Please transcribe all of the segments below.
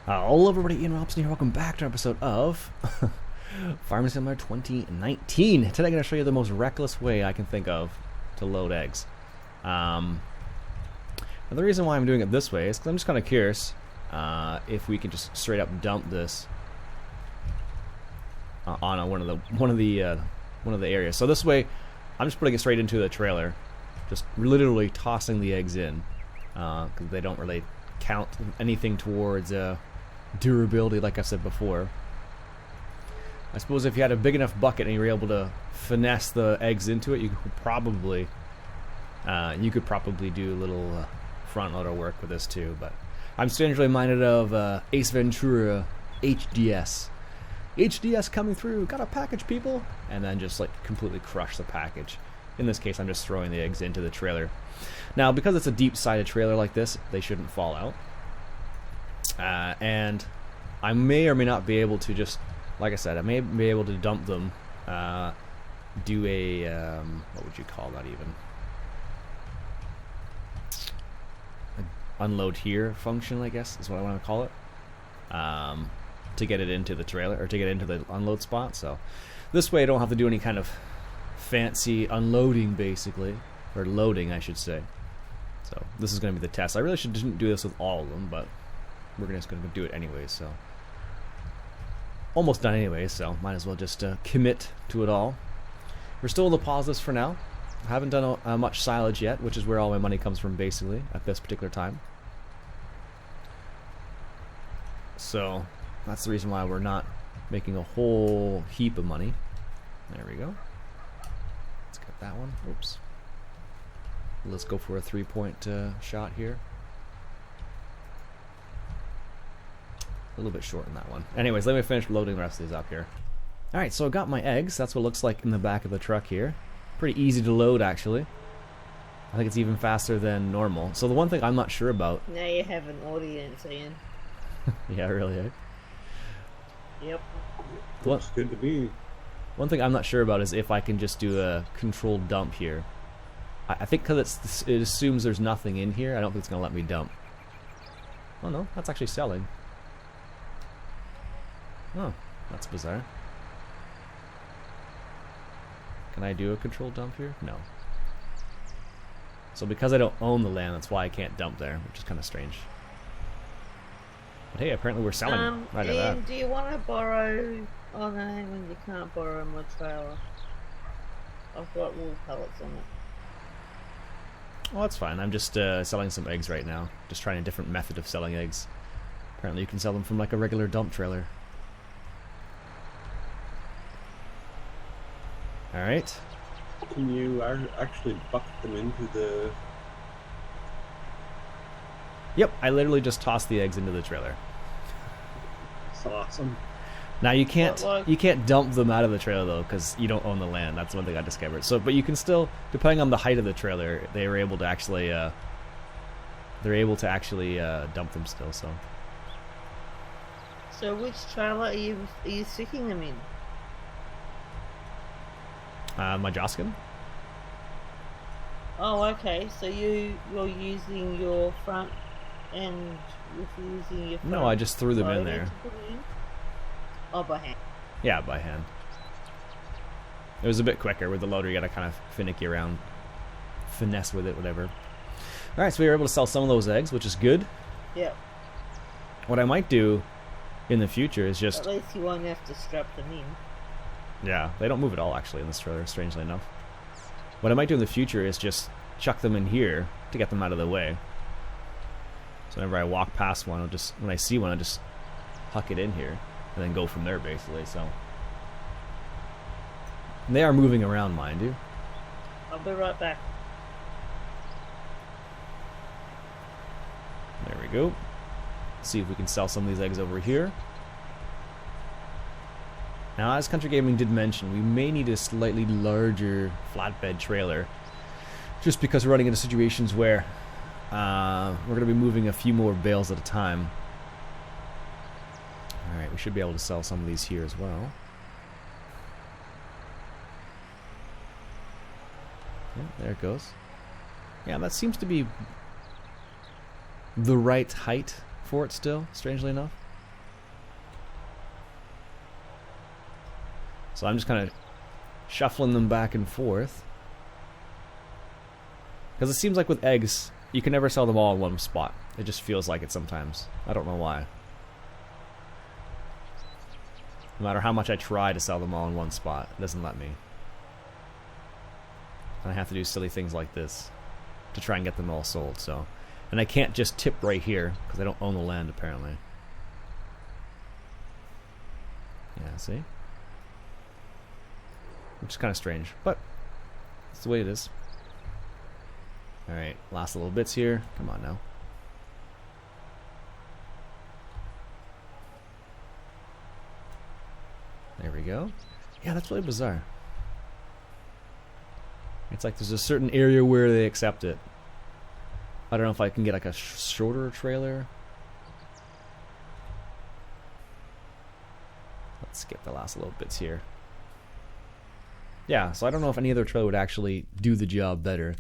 Hello everybody, Iain Robson here. Welcome back to an episode of Farming Simulator 2019. Today I'm going to show you the most reckless way I can think of to load eggs. And the reason why I'm doing it this way is because I'm just kind of curious if we can just straight up dump this on one of the areas. So this way, I'm just putting it straight into the trailer, just literally tossing the eggs in because they don't really count anything towards durability, like I said before. I suppose if you had a big enough bucket and you were able to finesse the eggs into it, you could probably do a little front loader work with this too. But I'm strangely reminded of Ace Ventura HDS. HDS coming through, got a package, people, and then just like completely crush the package. In this case, I'm just throwing the eggs into the trailer. Now, because it's a deep-sided trailer like this, they shouldn't fall out. And I may or may not be able to just, like I said, I may be able to dump them, do a, what would you call that even? Unload here function, I guess, is what I want to call it. To get it into the trailer, or to get into the unload spot. So this way I don't have to do any kind of fancy unloading, basically, or loading, I should say. So this is going to be the test. I really shouldn't do this with all of them, but we're just going to do it anyway. So almost done anyway, so might as well just commit to it all. We're still in the pauses for now. I haven't done much silage yet, which is where all my money comes from, basically, at this particular time. So that's the reason why we're not making a whole heap of money. There we go. Let's get that one. Oops. Let's go for a 3-point shot here. A little bit short in that one. Anyways, let me finish loading the rest of these up here. Alright, so I got my eggs. That's what it looks like in the back of the truck here. Pretty easy to load, actually. I think it's even faster than normal. So the one thing I'm not sure about... Now you have an audience, Iain. Yeah, really, eh? Yep. Looks good to me. One thing I'm not sure about is if I can just do a controlled dump here. I think because it assumes there's nothing in here, I don't think it's going to let me dump. Oh no, that's actually selling. Oh, that's bizarre. Can I do a controlled dump here? No. So because I don't own the land, that's why I can't dump there, which is kind of strange. But hey, apparently we're selling right at that. Iain, do you want to borrow... Oh no, hang on, you can't borrow my trailer. I've got wool pellets on it. Well, that's fine. I'm just selling some eggs right now. Just trying a different method of selling eggs. Apparently you can sell them from like a regular dump trailer. Alright. Can you actually bucket them into the... Yep, I literally just tossed the eggs into the trailer. That's awesome. Now you can't dump them out of the trailer though, because you don't own the land. That's one thing I discovered. So, but you can still, depending on the height of the trailer, they were able to actually, dump them still. So. So which trailer are you sticking them in? My Joskin. Oh, okay. So you're using your front end with using your front. No, I just threw them in there. Oh, by hand. Yeah, by hand. It was a bit quicker with the loader. You gotta kind of finicky around, finesse with it, whatever. All right, so we were able to sell some of those eggs, which is good. Yep. What I might do in the future is just... At least you won't have to strap them in. Yeah, they don't move at all actually in this trailer, strangely enough. What I might do in the future is just chuck them in here to get them out of the way. So whenever I walk past one, when I see one, I'll just huck it in here. And then go from there, basically, so. And they are moving around, mind you. I'll be right back. There we go. See if we can sell some of these eggs over here. Now, as Country Gaming did mention, we may need a slightly larger flatbed trailer. Just because we're running into situations where we're going to be moving a few more bales at a time. Alright, we should be able to sell some of these here as well. Yeah, there it goes. Yeah, that seems to be the right height for it still, strangely enough. So I'm just kind of shuffling them back and forth. Because it seems like with eggs, you can never sell them all in one spot. It just feels like it sometimes. I don't know why. No matter how much I try to sell them all in one spot, it doesn't let me. And I have to do silly things like this to try and get them all sold, so. And I can't just tip right here, because I don't own the land, apparently. Yeah, see? Which is kind of strange, but it's the way it is. Alright, last little bits here. Come on now. There we go. Yeah, that's really bizarre. It's like there's a certain area where they accept it. I don't know if I can get like a shorter trailer. Let's skip the last little bits here. Yeah, so I don't know if any other trailer would actually do the job better.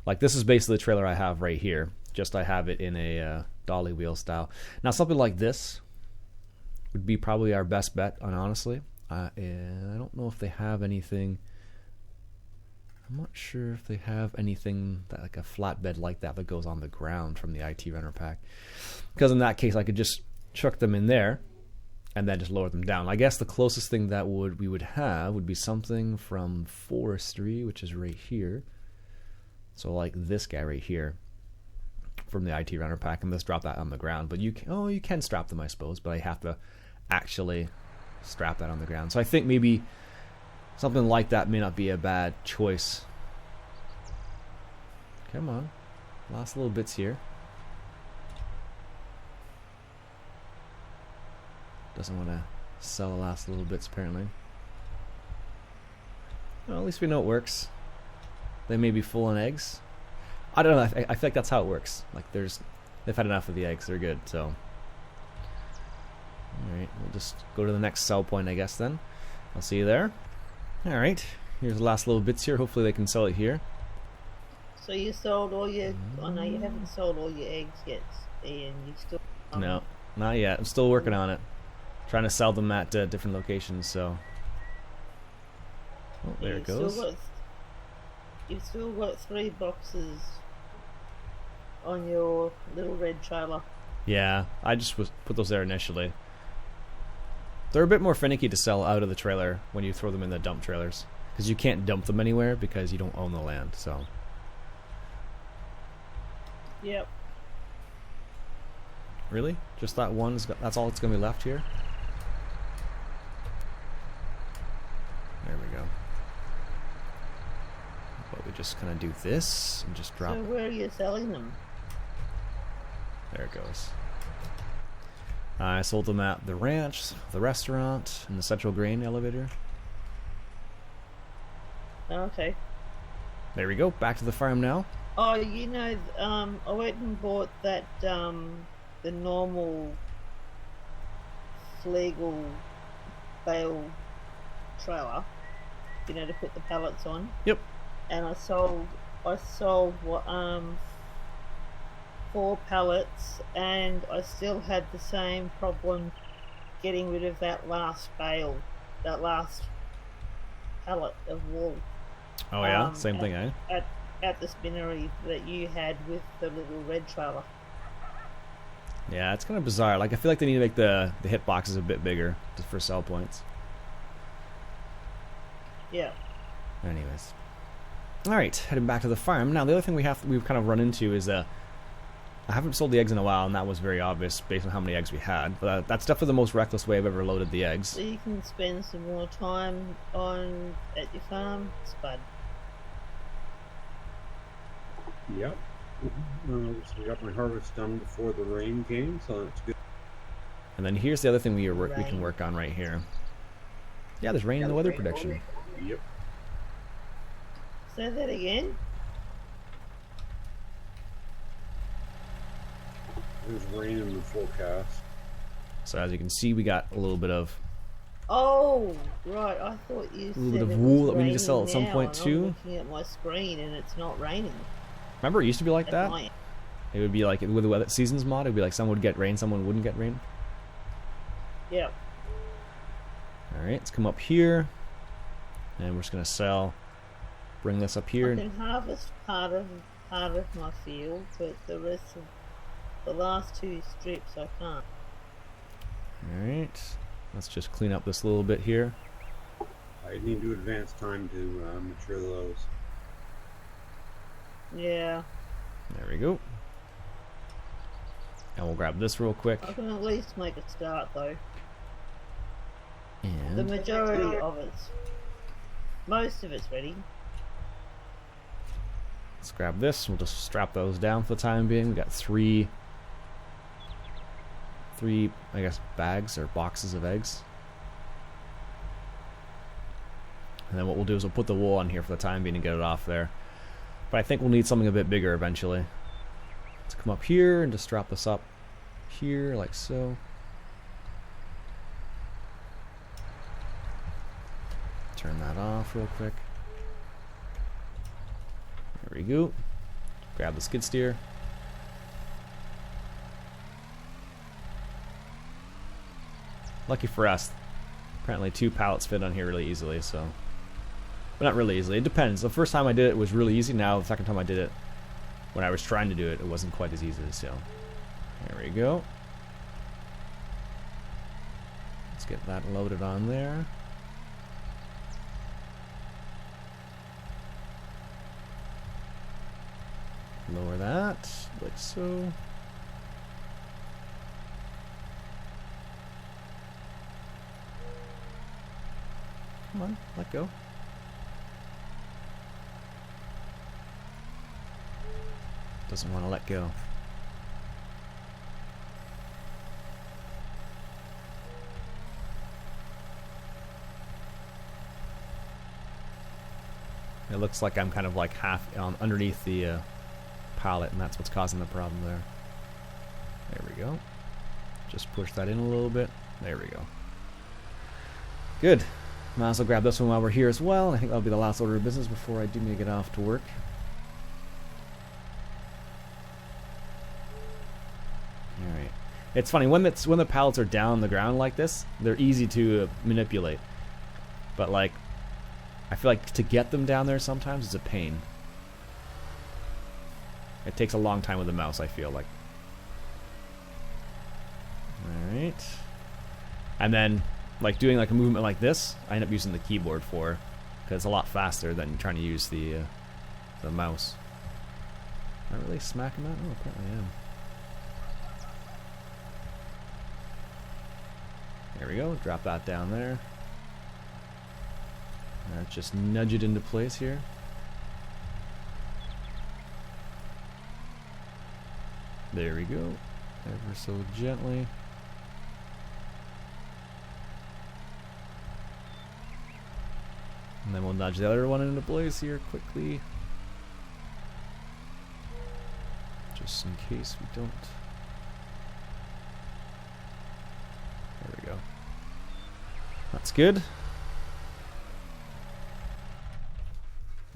Like this is basically the trailer I have right here. Just I have it in a dolly wheel style. Now something like this would be probably our best bet, honestly. And I don't know if they have anything. I'm not sure if they have anything that like a flatbed like that that goes on the ground from the IT Renner pack. Because in that case, I could just chuck them in there and then just lower them down. I guess the closest thing that we would have would be something from forestry, which is right here. So like this guy right here from the IT Renner pack, and let's drop that on the ground. But you can strap them, I suppose, but I have to actually strap that on the ground. So I think maybe something like that may not be a bad choice. Come on. Last little bits here. Doesn't want to sell the last little bits, apparently. Well, at least we know it works. They may be full on eggs. I don't know. I feel like that's how it works. Like they've had enough of the eggs. They're good, so. Alright, we'll just go to the next sell point, I guess, then. I'll see you there. Alright, here's the last little bits here. Hopefully they can sell it here. So you sold all your... Oh no, you haven't sold all your eggs yet, Ian. You still... No, not yet. I'm still working on it. Trying to sell them at different locations, so... Oh, there it goes. You've still got 3 boxes on your little red trailer. Yeah, I just put those there initially. They're a bit more finicky to sell out of the trailer when you throw them in the dump trailers. Because you can't dump them anywhere because you don't own the land, so... Yep. Really? Just that one? That's all that's going to be left here? There we go. But we just kind of do this and just drop... So where are you selling them? There it goes. I sold them at the ranch, the restaurant, and the central grain elevator. Okay. There we go. Back to the farm now. Oh, you know, I went and bought that, the normal Flegel bale trailer, you know, to put the pallets on. Yep. And I sold what, 4 pallets, and I still had the same problem getting rid of that last bale, that last pallet of wool. Oh yeah, same thing, eh? At the spinnery that you had with the little red trailer. Yeah, it's kind of bizarre. Like I feel like they need to make the hit boxes a bit bigger just for sell points. Yeah. Anyways, all right, heading back to the farm. Now the other thing we've kind of run into is I haven't sold the eggs in a while, and that was very obvious based on how many eggs we had. But that's definitely the most reckless way I've ever loaded the eggs. So you can spend some more time at your farm, Spud. Yep. So I got my harvest done before the rain came, so that's good. And then here's the other thing we can work on right here. Yeah, there's rain in the weather prediction. Yep. Say that again. There's rain in the forecast. So as you can see, we got a little bit of Oh, right. I thought you said bit of it wool was that we need to sell at some raining point now, too. I'm looking at my screen and it's not raining. Remember, it used to be like that. Annoying. It would be like with the weather seasons mod. It would be like someone would get rain, someone wouldn't get rain. Yep. All right, let's come up here. And we're just going to sell, bring this up here. I can harvest part of my field, but the rest of the last 2 strips I can't. Alright, let's just clean up this little bit here. I need to advance time to mature those. Yeah. There we go. And we'll grab this real quick. I can at least make a start though. The And majority of it's, most of it's ready. let's grab this. We'll just strap those down for the time being. We got three, I guess, bags or boxes of eggs. And then what we'll do is we'll put the wool on here for the time being and get it off there. But I think we'll need something a bit bigger eventually. Let's come up here and just strap this up here like so. Turn that off real quick. There we go. Grab the skid steer. Lucky for us, apparently 2 pallets fit on here really easily, so. But not really easily, it depends. The first time I did it was really easy. Now the second time I did it, when I was trying to do it, it wasn't quite as easy, so. There we go. Let's get that loaded on there. Lower that, like so. Come on, let go. Doesn't want to let go. It looks like I'm kind of like half underneath the pallet, and that's what's causing the problem there. There we go. Just push that in a little bit. There we go. Good. Might as well grab this one while we're here as well. I think that'll be the last order of business before I do need to get off to work. Alright. It's funny, when the pallets are down on the ground like this, they're easy to manipulate. But like, I feel like to get them down there sometimes is a pain. It takes a long time with the mouse, I feel like. Alright. And then, like doing like a movement like this, I end up using the keyboard for, because it's a lot faster than trying to use the mouse. Am I really smacking that? Oh, apparently I am. There we go, drop that down there. Let's just nudge it into place here. There we go, ever so gently. And then we'll nudge the other one into place here quickly. Just in case we don't. There we go. That's good.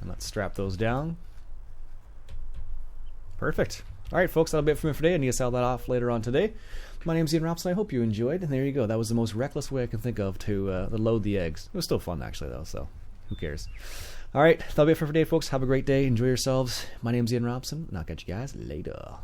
And let's strap those down. Perfect. Alright folks, that'll be it for me for today. I need to sell that off later on today. My name's Iain Robson. I hope you enjoyed. And there you go. That was the most reckless way I can think of to load the eggs. It was still fun actually though, so who cares? Alright, that'll be it for today folks. Have a great day. Enjoy yourselves. My name's Iain Robson, and I'll catch you guys later.